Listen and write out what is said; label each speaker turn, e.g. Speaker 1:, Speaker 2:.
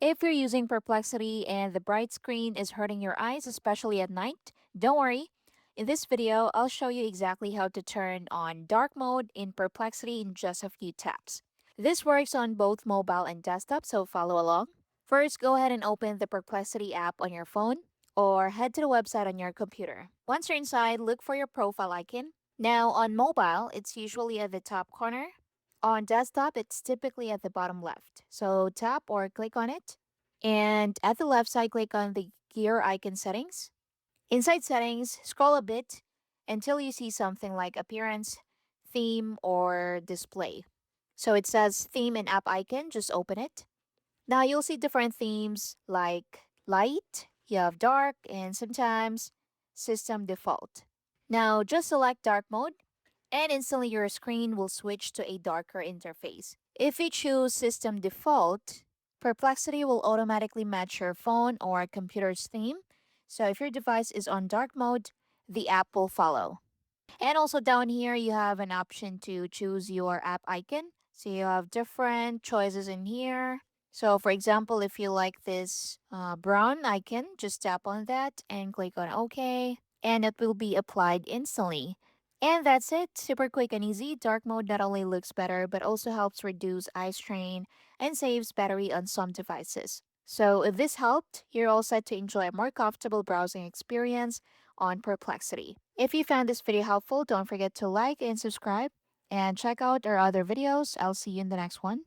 Speaker 1: If you're using Perplexity and the bright screen is hurting your eyes, especially at night, don't worry. In this video, I'll show you exactly how to turn on dark mode in Perplexity in just a few taps. This works on both mobile and desktop, so follow along. First, go ahead and open the Perplexity app on your phone or head to the website on your computer. Once you're inside, look for your profile icon. Now, on mobile, it's usually at the top corner. On desktop, it's typically at the bottom left. So tap or click on it. And at the left side, click on the gear icon settings. Inside settings, scroll a bit until you see something like appearance, theme, or display. So it says theme and app icon, just open it. Now you'll see different themes like light, you have dark, and sometimes system default. Now just select dark mode and instantly your screen will switch to a darker interface. If you choose system default, Perplexity will automatically match your phone or computer's theme. So if your device is on dark mode, the app will follow. And also down here, you have an option to choose your app icon. So you have different choices in here. So for example, if you like this brown icon, just tap on that and click on OK, and it will be applied instantly. And that's it. Super quick and easy. Dark mode not only looks better, but also helps reduce eye strain and saves battery on some devices. So if this helped, you're all set to enjoy a more comfortable browsing experience on Perplexity. If you found this video helpful, don't forget to like and subscribe and check out our other videos. I'll see you in the next one.